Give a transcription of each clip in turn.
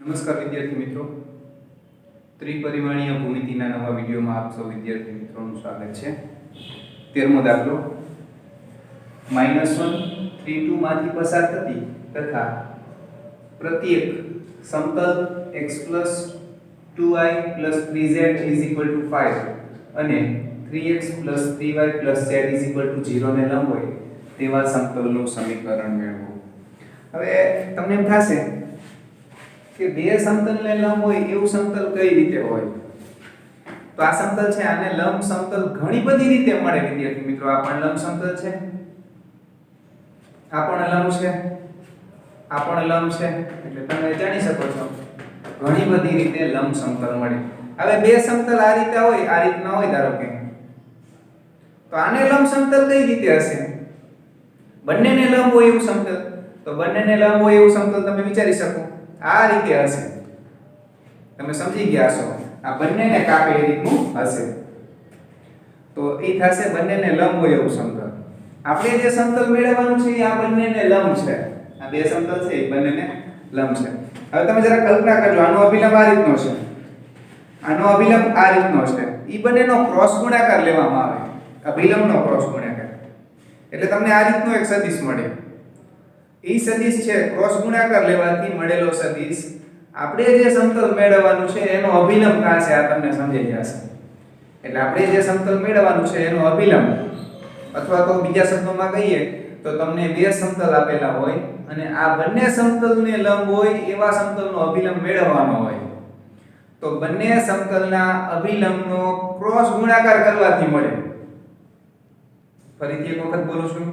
નમસ્કાર વિદ્યાર્થી મિત્રો, ત્રિપરિમાણીય ભૂમિતિના નવા વિડીયોમાં આપ સૌ વિદ્યાર્થી મિત્રોનું સ્વાગત છે। 13મો દાખલો -1 3 2 માંથી પસાર થતી તથા પ્રત્યેક સમતલ x 2y 3z 5 અને 3x 3y z 0 ને લંબ હોય તેવા સમતલનું સમીકરણ મેળવો। હવે તમને એમ થશે કે બે સમતલને લંબ હોય એવું સમતલ કઈ રીતે હોય? તો આ સમતલ છે, આને લંબ સમતલ ઘણી બધી રીતે મળે વિદ્યાર્થી મિત્રો। આ પણ લંબ સમતલ છે, આ પણ લંબ છે, આ પણ લંબ છે, એટલે તમે જાણી શકો છો ઘણી બધી રીતે લંબ સમતલ મળે। હવે બે સમતલ આ રીતે હોય, આ રીતના હોય ધારો કે, તો આને લંબ સમતલ કઈ રીતે હશે? બંનેને લંબ હોય એવું સમતલ, તો બંનેને લંબ હોય એવું સમતલ તમે વિચારી શકો આ રીતે હશે। તમે સમજી ગયા છો, આ બંનેને કાપે એ રીતનું હશે, તો એ થશે બંનેને લંબ હોય એવું સમતલ। આપણે જે સમતલ મેળવવાનું છે એ આ બંનેને લંબ છે, આ બે સમતલ છે એ બંનેને લંબ છે। હવે તમે જરા કલ્પના કરજો, આનો અભિલંબ આ રીતનો છે, આનો અભિલંબ આ રીતનો છે, ઈ બંનેનો ક્રોસ ગુણાકાર લેવામાં આવે, અભિલંબનો ક્રોસ ગુણાકાર, એટલે તમને આ રીતનો એક સદિશ મળે। ઈ સદિશ છે, ક્રોસ ગુણાકાર લેવાથી મળેલો સદિશ આપણે જે સમતલ મેળવવાનું છે એનો અભિલંબ કાં છે આ તમને સમજાઈ જશે। એટલે આપણે જે સમતલ મેળવવાનું છે એનો અભિલંબ, અથવા તો બીજા શબ્દોમાં કહીએ તો તમને બે સમતલ આપેલા હોય અને આ બંને સમતલને લંબ હોય એવા સમતલનો અભિલંબ મેળવવાનો હોય, તો બંને સમતલના અભિલંબનો ક્રોસ ગુણાકાર કરવાથી મળે। ફરીથી એક વખત બોલું છું,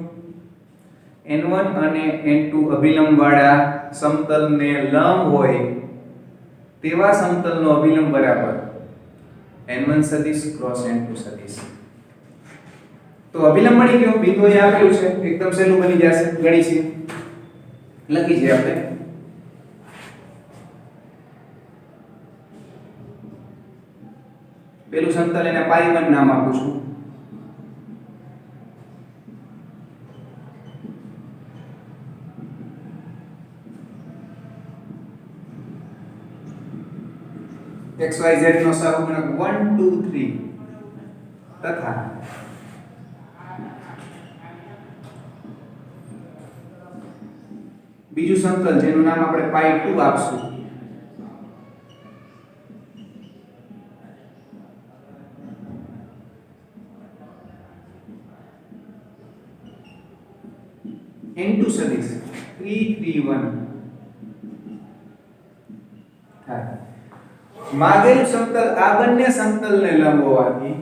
n1 અને n2 અભિલંબ વાળા સમતલને લંબ હોય તેવા સમતલનો અભિલંબ બરાબર n1 સદિશ ક્રોસ n2 સદિશ। તો અભિલંબ મળી ગયો, બિંદુ અહીંયા આપેલું છે, એકદમ સહેલું બની જશે, ગણી છે, લખી છે આપણે। પેલું સમતલ એને π1 નામ આપું છું, xyz નો સહગુણક 1 2 3 તથા બીજું સમતલ જેનું નામ આપણે π2 આપશું, n2 સદિશ 3 3 1 થાય। માગેલું સમતલ આ બંને સમતલને લંબ હોવાથી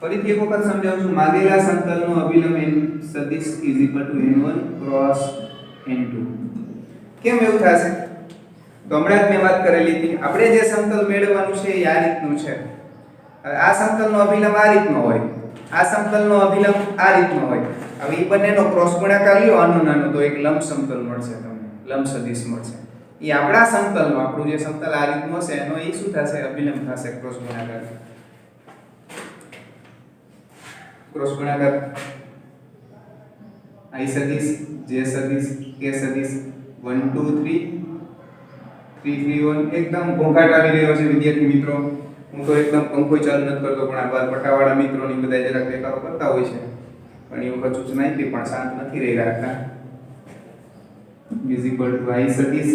ફરીથી એક વખત સમજાવું છું, માગેલા સમતલનો અભિલંબ n સદિશ n1 ક્રોસ n2। કેમ એવું થશે? તો હમણાં જ મેં વાત કરેલી હતી, આપણે જે સમતલ મેળવવાનું છે એ આ રીતનું છે। હવે આ સમતલનો અભિલંબ આ રીતનો હોય, આ સમતલનો અભિલંબ આ રીતનો હોય, હવે ઈ બંનેનો ક્રોસ ગુણાકાર લ્યો આનો નાનો, તો એક લંબ સમતલ મળશે તમને, લંબ સદિશ મળશે। ઈ આપણા સમતલનો, આપણું જે સમતલ આ રીતનું હશે એનો ઈ શું થશે? અભિલંબ થશે, ક્રોસ ગુણાકાર। ક્રોસ ગુણાકાર i સદિશ j સદિશ k સદિશ 1 2 3 3 3 1 એકદમ ઘોંઘાટ આવી રહ્યો છે વિદ્યાર્થી મિત્રો। હું તો એકદમ પંખો ચાલુ નથી કરતો, પણ આ બાર પટાવાળા મિત્રોની બધા જરાક બેકારો કરતા હોય છે, પણ એ વખત સૂચના આપી પણ શાંત નથી રહી રાખતા। i સદિશ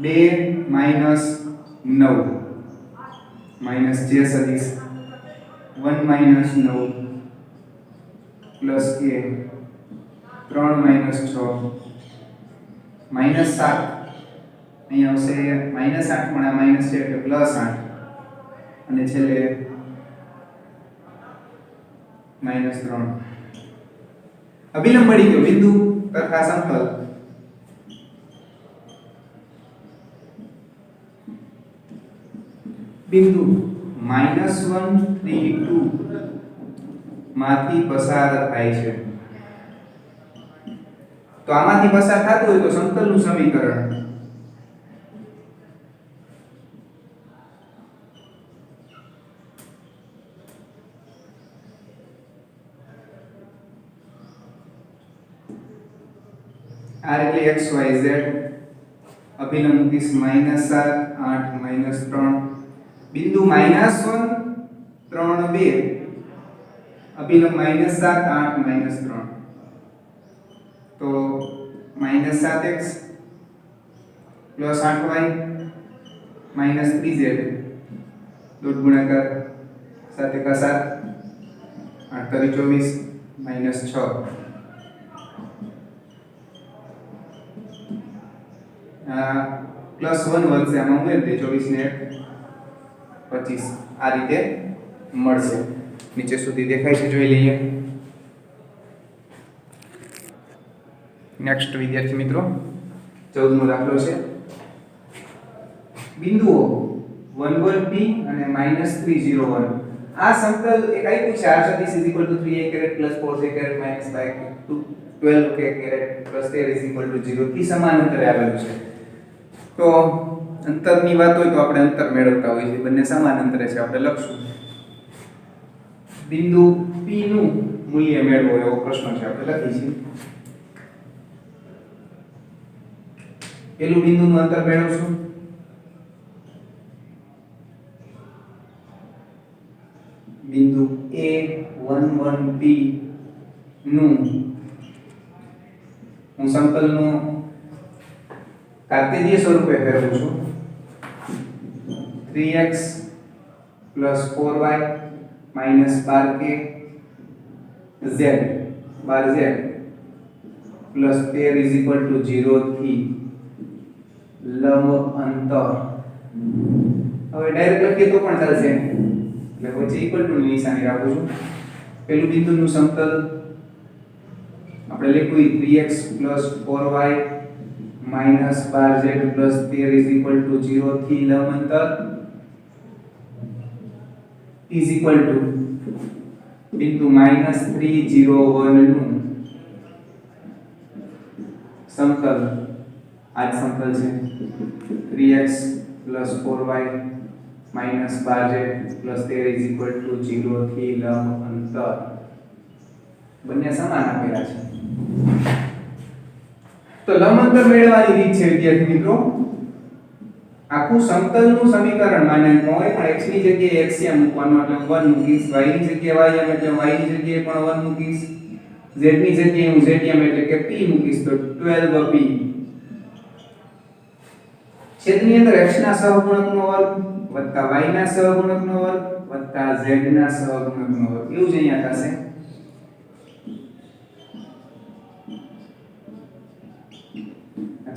2 9 માઈનસ j સદિશ 1 9 પ્લસ a 3 6 -7 અહીંયા આવશે -8, પણ આ માઈનસ છે એટલે +8 અને છેલ્લે -3। અભિલંબ મળી ગયો, બિંદુ તથા સમતલ બિંદુ -1 3 2 માંથી પસાર થાય છે. તો આમાંથી પસાર થતું હોય તો સમતલનું સમીકરણ r એટલે x y z અભિલંબ મૂકીશ -7 8 -3 બિંદુ -1 3 2 અભિલંબ -7 8 -3 તો -7x + 8y -3z ડોટ ગુણાકાર 7 * 7 8 * 24 -6 +1 વધશે આમાં ઉમેર દે 24 ને 25 આ રીતે મળશે. નીચે સુધી દેખાય છે જોઈ લઈએ. નેક્સ્ટ વિદ્યાર્થી મિત્રો 14મો દાખલો છે. બિંદુઓ 1 1 p અને -3 0 1 આ સમતલ એક આપ્યું છે r સદિશ 3a + 4j - 12k + 13 0 થી સમાંતરે આવેલું છે. તો અંતરની વાત હોય તો આપણે અંતર મેળવતા હોઈએ છીએ. બંને સમાન અંતરે છે આપણે લખશું. બિંદુ p નું મૂલ્ય મેળવો એવો પ્રશ્ન છે આપણે લખી છીએ. પેલું બિંદુનું અંતર મેળવશું. બિંદુ a 1 1 p નું હું સમતલનું કાર્તેજીય સ્વરૂપે ફેરવું છું. 3x + 4y - 12k z 12z + 13 0 થી લંબ અંતર. હવે ડાયરેક્ટ લખીએ તો પણ ચાલશે. એટલે વચ્ચે ઇક્વલ ટુ ની નિશાની રાખું છું. પેલું બિંદુનું સમતલ આપણે લખ્યું 3x + 4y - 12z + 13 0 થી લંબ અંતર is equal to બિંદુ -3 0 1 નું સમતલ આ જ સમતલ છે. 3x + 4y - 12z + 13 0 થી લંબ અંતર બંને સમાન આપેલા છે. તો લંબ અંતર મેળવવાની રીત છે વિદ્યાર્થી મિત્રો. આખું સમતલનું સમીકરણ માન્યમાં હોય પણ x ની જગ્યાએ x મૂકવાનું એટલે 1 મૂકીશ, y ની જગ્યાએ y એટલે y ની જગ્યાએ પણ 1 મૂકીશ, z ની જગ્યાએ હું z એટલે કે p મૂકીશ તો 12p. છેદની અંદર x ના સહગુણકનો વર્ગ વત્તા y ના સહગુણકનો વર્ગ વત્તા z ના સહગુણકનો વર્ગ એવું જ અહીંયા થશે.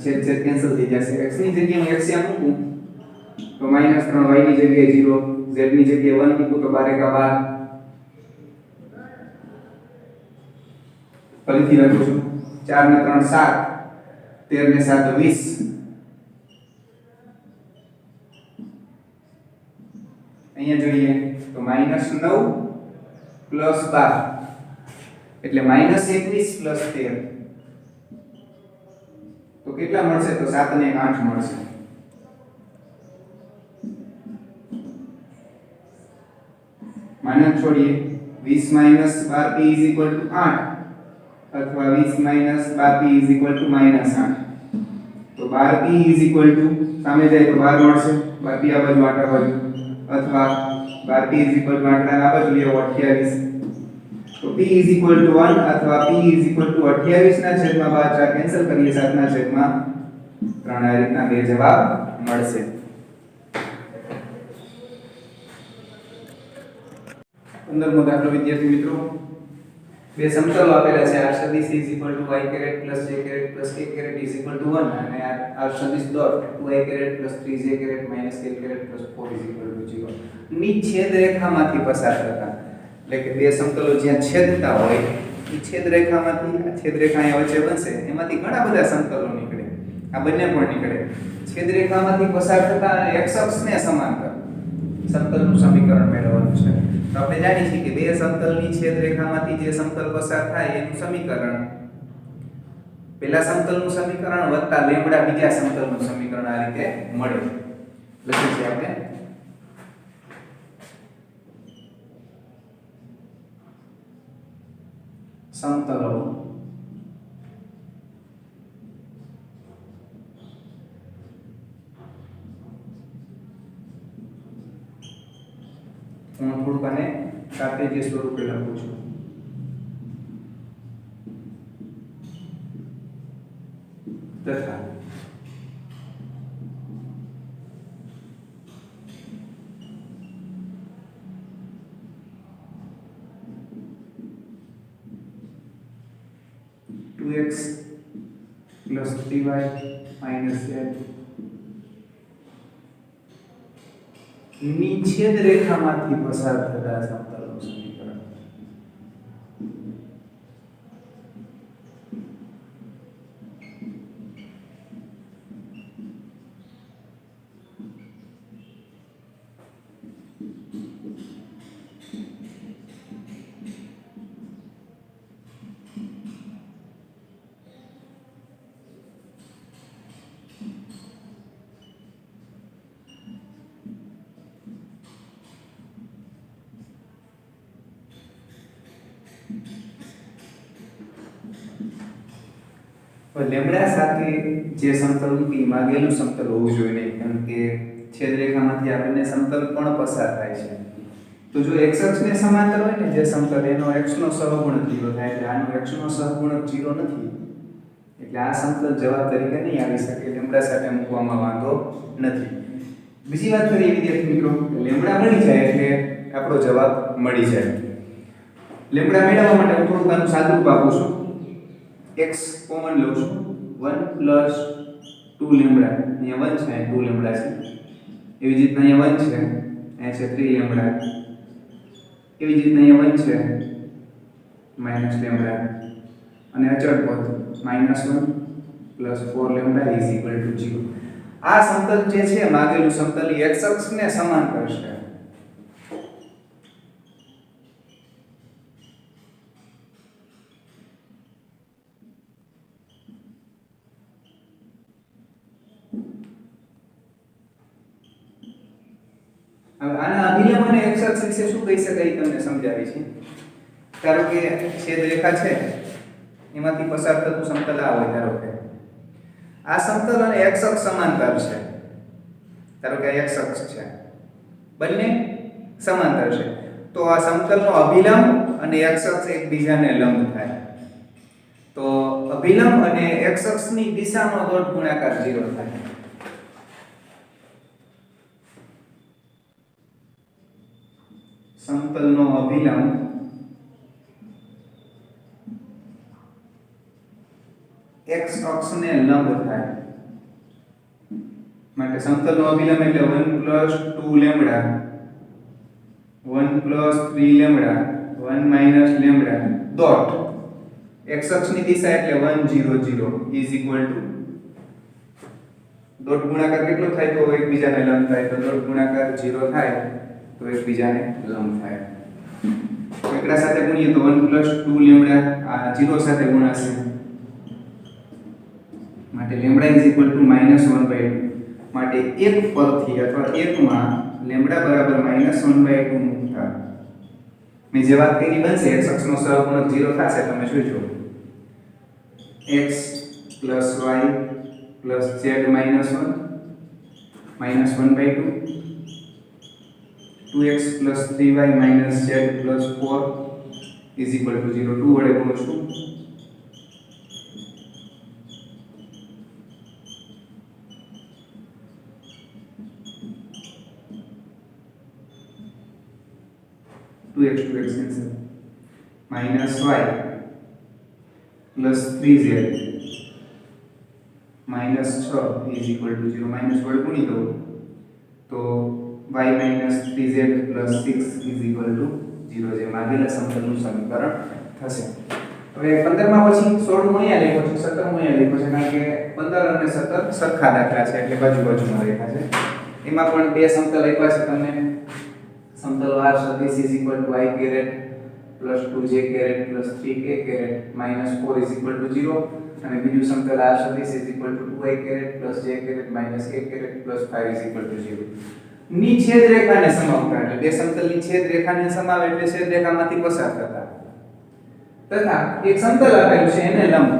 છેદ કેન્સલ થઈ જશે. x ની જગ્યાએ x મૂકું તો -3 y ની જગ્યાએ 0 z ની જગ્યાએ 1 મૂકું તો 12 કા 12. ફરીથી લખું છું 4 ને 3 7 13 ને 7 20. અહીંયા જોઈએ તો -9 + 12 એટલે -21 + 13 તો કેટલા મળશે? તો 7 ને 8 મળશે. માઇનસ છોડીએ 20 - 12p = 8 અથવા 20 - 12p = -8. તો 12p સામે જાય તો 12 મળશે. 12p આ બાજુ 8 બાજુ અથવા 12p આંકડા આ બાજુ લેવો 28. તો p 1 અથવા p 28 ના છેદમાં 12 કેન્સલ કરીએ 7 ના છેદમાં 3 આ રીતના બે જવાબ મળશે. અંદરનો દાખલો વિદ્યાર્થી મિત્રો બે સમતલો આપેલા છે. r સદિશ y + j + k 1 અને r સદિશ ડોટ 2y + 3j - k + 4 0 ની છેદ રેખામાંથી પસાર થતા એટલે કે બે સમતલો જ્યાં છેદતા હોય એ છેદ રેખામાંથી આ છેદ રેખા અહીંયા વચ્ચે બનશે એમાંથી ઘણા બધા સમતલો નીકળે. આ બંને પણ નીકળે. છેદ રેખામાંથી પસાર થતા અને x અક્ષને સમાંતર સમતલનું સમીકરણ મેળવવાનું છે. તો આપણે જાણીએ છીએ કે બે સમતલની છેદ રેખામાંથી જે સમતલ પસાર થાય એનું સમીકરણ પહેલા સમતલનું સમીકરણ વત્તા લેમ્બડા બીજા સમતલનું સમીકરણ આ રીતે મળે. લખીએ છીએ આપણે સમતલો હું થોડુંક આને કાર્ટેશિયન સ્વરૂપે લખું છું. તથા x plus 3y minus z ની છેદ રેખામાંથી પસાર થતા સમતલનું સમીકરણ. લેમ્બડા સાથે જે સમતલ નથી માગેલું સમતલ હોવું જોઈએ નહીં, કારણ કે છેદરેખામાંથી આપણને સમતલ પણ પસાર થાય છે. તો જો x અક્ષને સમાંતર હોય ને જે સમતલ એનો x નો સહગુણક 0 થાય, એટલે આનો x નો સહગુણક 0 નથી, એટલે આ સમતલ જવાબ તરીકે નહીં આવી શકે. લેમ્બડા સાથે મૂકવામાં વાંધો નથી. બીજી વાત કરીએ વિદ્યાર્થી મિત્રો, લેમ્બડા મળી જાય એટલે આપણો જવાબ મળી જાય. લેમ્બડા મેળવવા માટે હું થોડુંક આનું સાદુરૂપ આપું છું. x કોમન લઉં છું 1 plus 2 લેમ્બડા, અહીંયા 1 છે 2 લેમ્બડા છે, એવી જ રીતના અહીંયા 1 છે, અહીંયા છે 3 લેમ્બડા, એવી જ રીતના અહીંયા 1 છે માઈનસ લેમ્બડા, અને અચળ પદ -1 plus 4 lambda is equal to 0. આ સમતલ જે છે માગેલું સમતલ એ x અક્ષને સમાંતર છે. હવે આના અભિલંબ અને x અક્ષ વિશે શું કહી શકાય તમને સમજાવી છે. ધારો કે છેદ રેખા છે એમાંથી પસાર થતું સમતલ આ હોય, ધારો કે આ સમતલ અને x અક્ષ સમાંતર છે. ધારો કે આ x અક્ષ છે, બંને સમાંતર છે, તો આ સમતલનો અભિલંબ અને x અક્ષ એકબીજાને લંબ થાય. તો અભિલંબ અને x અક્ષની દિશાનો ડોટ ગુણાકાર 0 થાય. સમતલનો અભિલંબ x અક્ષને લંબ થાય. માટે સમતલનો અભિલંબ એટલે 1 plus 2 lambda, 1 plus 3 lambda, 1 minus lambda dot x અક્ષની દિશા એટલે 1 0 0 is equal to ડોટ ગુણાકાર કેટલો થાય તો એકબીજાને લંબ થાય. તો ડોટ ગુણાકાર 0 થાય તો એકબીજાને લંબ થાય. એકડા સાથે ગુણીએ તો 1 plus 2 લેમ્બડા આ 0 સાથે ગુણાશે, માટે લેમ્બડા ઇઝ ઇક્વલ ટુ -1/2. માટે એક પરથી અથવા એકમાં લેમ્બડા બરાબર -1/2 મૂકતા મેં જે વાત કરી બનશે x અક્ષનો સહગુણક 0 થશે. તમે જોજો x plus y plus z -1 -1/2, 2x plus 3y minus z plus 4 is equal to 0. 2 વડે ગુણીશું, x cancel, minus y plus 3z minus 6 is equal to 0. minus વડે ગુણી દો તો y minus 3z plus 6 is equal to 0, જે માગેલા સમતલનું સમીકરણ થશે. હવે 15 માં પછી 16 મો અહીંયા લખ્યો છે, 17 મો અહીંયા લખ્યો છે, કારણ કે 15 અને 17 સરખા દાખલા છે એટલે બાજુ બાજુમાં રેખા છે. એમાં પણ બે સમતલ આપ્યા છે તમને સમતલ r સદિશ is equal to i caret plus 2j caret plus 3k caret minus 4 is equal to 0 અને બીજું સમતલ r સદિશ is equal to 2i caret plus j caret minus k caret plus 5 is equal to 0 ની છેદ રેખાને સમાવતા એટલે બે સમતલની છેદ રેખાને સમાવે એટલે છેદ રેખામાંથી પસાર થતા તથા એક સમતલ આપેલું છે એને લંબ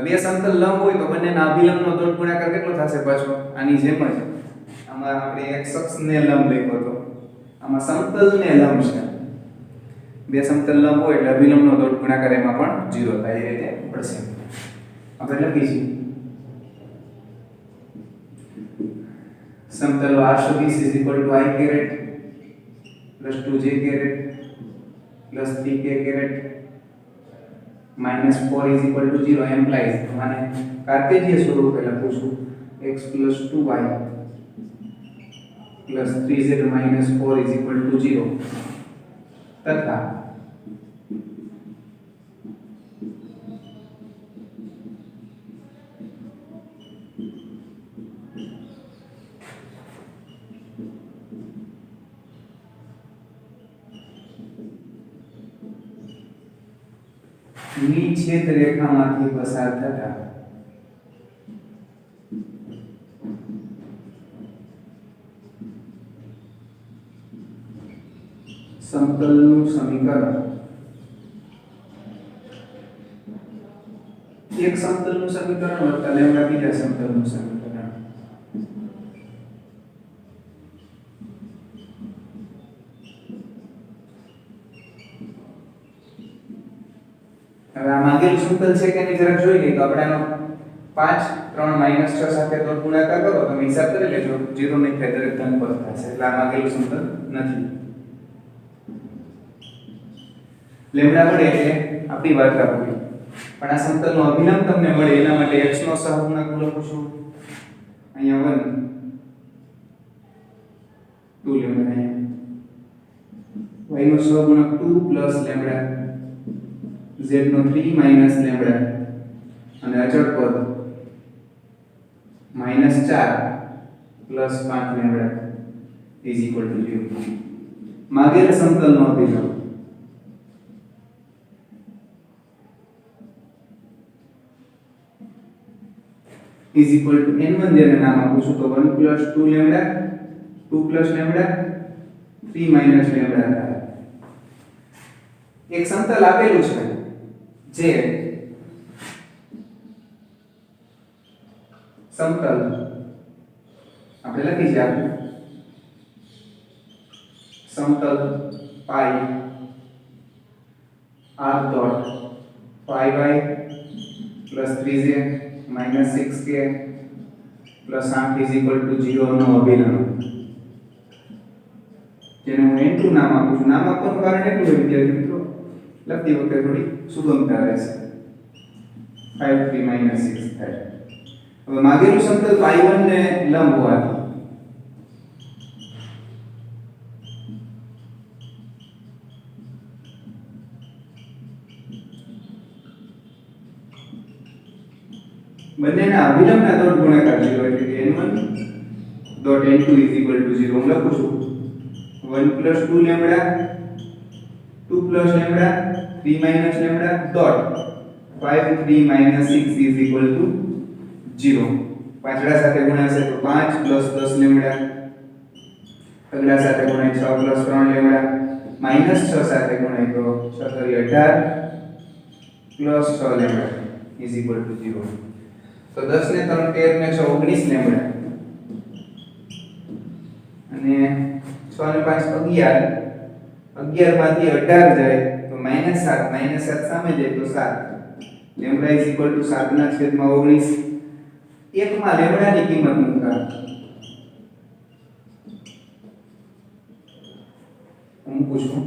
બે સમતલ લંબ હોય તો બંનેના અભિલંબનો દોટ ગુણાકાર કેટલો થશે પાછો આની જેમ જ આમાં આપણે એક અક્ષને લંબ લખ્યો હતો આમાં સમતલને લંબ છે બે સમતલ લંબ હોય એટલે અભિલંબનો દોટ ગુણાકાર એમાં પણ 0 થાય એ રીતે પડશે આપણે લખીશું समतल r सदिश is equal to i caret plus 2j caret plus 3k caret minus 4 is equal to 0 एम्प्लाइज माने कार्टेशियन स्वरूप पे लखूं છું x plus 2y plus 3z minus 4 is equal to 0 तथा ની છેદ રેખામાંથી પસાર થતા સમતલનું સમીકરણ એક સમતલનું સમીકરણ વત્તા લેમ્ડા બીજા સમતલનું સમીકરણ હવે આ માંગેલું સમતલ છે કે નહીં જરાક જોઈ લઈએ તો આપણે આનો 5 3 માઈનસ 6 સાથે તો ગુણાકાર કરો તો હિસાબ કરી લેજો 0 નહીં થાય દરેક ધન પદ થશે એટલે આ માંગેલું સમતલ નથી લેમ્ડા મળે એટલે આપણી વાર્તા પૂરી પણ આ સમતલનો અભિલંબ તમને મળે એના માટે x નો સહગુણક લખું છું અહીંયા 1 2 લેમ્ડા અહીંયા y નો સહગુણક 2 પ્લસ લેમ્ડા z નો 3 માઈનસ લેમ્ડા અને અચળ પદ minus 4 plus 5 lambda is equal to 0 માગેલ સમતલનો અભિલંબ is equal to n1 જેને નામ આપું છું તો 1 plus 2 lambda 2 plus lambda 3 minus lambda થાય એક સમતલ આપેલું છે જે સમતલ આપણે લખી છે આપણે સમતલ પાઈ r dot 5y plus 3z minus 6k plus 8 is equal to 0 નો અભિલંબ જેને હું n2 નામ આપું છું નામ આપવાનું કારણ એટલું છે વિદ્યાર્થી મિત્રો લખતી વખતે થોડી સુગમતા રહેશે 5 3 minus 6 થાય હવે માગેલું સમતલ y1 ને લંબ હોવાથી બંનેના અભિલંબના દોટ ગુણાકાર 0 એટલે કે n1 dot n2 is equal to 0 હું લખું છું 1 plus 2 lambda 2 plus lambda 3 minus lambda dot 5 3 minus 6 is equal to 0 પાછળા સાથે ગુણાશે તો 5 plus 10 લેમ્ડા આગલા સાથે ગુણાય 6 plus 3 લેમ્ડા minus 6 સાથે ગુણાય તો 6 * 18 plus 6 lambda is equal to 0 તો 10 ને 3 13 ને 6 19 લેમ્ડા અને 6 ને 5 11 11 માંથી 18 જાય તો -7 -7 સામે જાય તો 7 લેમ્ડા ઇઝ ઇક્વલ ટુ 7 ના છેદમાં 19 એકમાં લેમ્ડાની કિંમત મૂકા મૂકું છું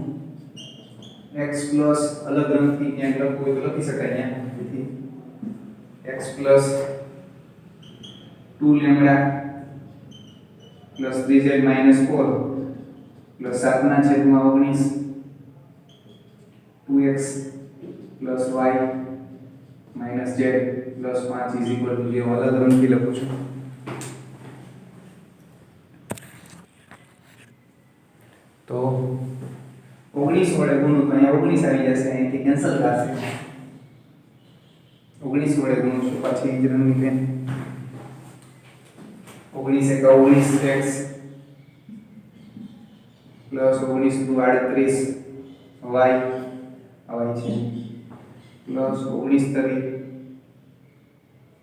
x પ્લસ અલગ રંગથી ક્યાંક લખવું હોય તો લખી શકાય અહીંયા x plus 2 lambda plus 3z minus 4 plus 7 ના છેદમાં 19 2x plus y minus z plus 5 is equal to 0 અલગ રંગથી લખું છું તો 19 વડે ગુણું તો અહીંયા 19 આવી જશે, અહીંથી કેન્સલ થશે. 19 વડે ગુણું છું પાછી ઇન્દ્રની પેન. 19 એકા 19x પ્લસ 19 દુ 38 y આવે છે પ્લસ 19 તરી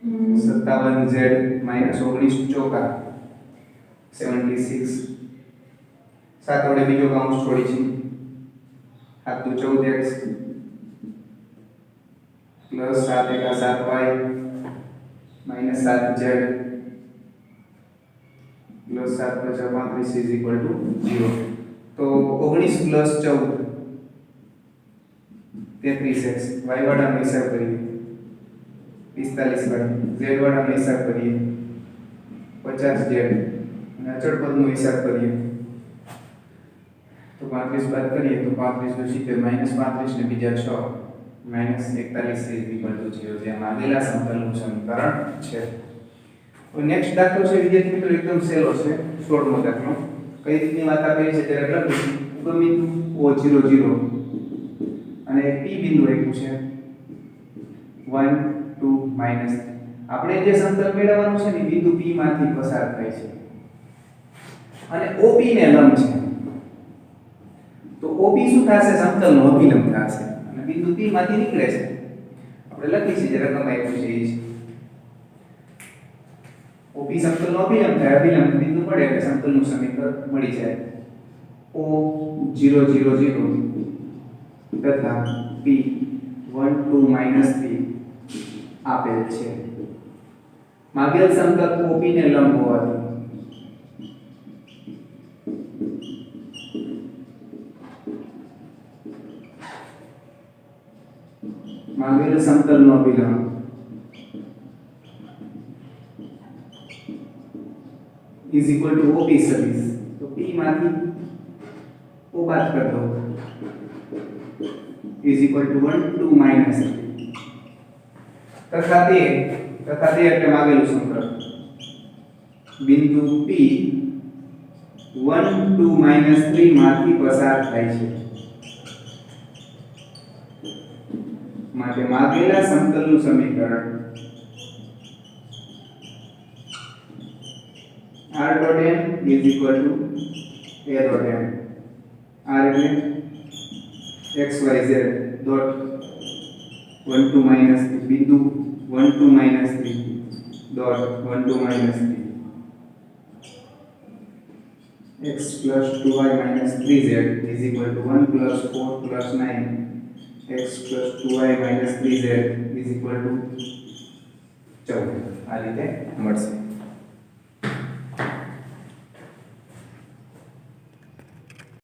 57z માઈનસ 19 ચોકા 76. 7 વડે બીજો કાઉન્સ છોડી છે. 7 દુ 14x પ્લસ 7 એકા 7y minus 7z plus 7 + 35 is equal to 0. तो 19 प्लस 14 33x y वाળાનો હિસાબ કરીએ 45y z વાળાનો હિસાબ કરીએ 50z અને અચળ પદનો હિસાબ કરીએ તો 35 બાદ કરીએ તો 35 નું 70 -35 ને બીજા 6 -41 ઇઝ ઇક્વલ ટુ 0. જે માંગેલા સમતલનું સમીકરણ છે. और नेक्स्ट दाखलो છે વિદ્યાર્થી મિત્રો એકદમ સહેલો છે. 16મો દાખલો કઈ રીતની વાત આપેલી છે ત્યારે લખીશું. બિંદુ O00 અને P બિંદુ આપ્યું છે 1 2 -3. આપણે જે સમતલ મેળવવાનું છે ને બિંદુ P માંથી પસાર થાય છે અને OP ને લંબ છે. તો OP શું થશે? સમતલનો અભિલંબ થશે અને બિંદુ P માંથી નીકળે છે. આપણે લખીશું જે રકમ આપ્યું છે એ OP સમતલનો અભિલંબ થાય, અભિલંબ બિંદુ મળે એટલે સમતલનું સમીકરણ મળી જાય. O000 તથા P 1 2 -3 આપેલ છે. માગેલ સમતલ OP ને લંબ હોવાથી માગેલ સમતલનો અભિલંબ is equal to OP સદિશ. તો P માંથી O બાદ કર દો is equal to 1 2 -3 તથા તે એટલે માગેલું સમીકરણ બિંદુ P 1 2 -3 માંથી પસાર થાય છે. માટે માગેલા સમતલનું સમીકરણ r dot n is equal to a dot n. r એટલે x y z dot 1 2 -3 બિંદુ 1 2 -3 dot 1 2 -3 x plus 2y minus 3z is equal to 1 plus 4 plus 9 x plus 2y minus 3z is equal to 14. આ રીતે મળશે.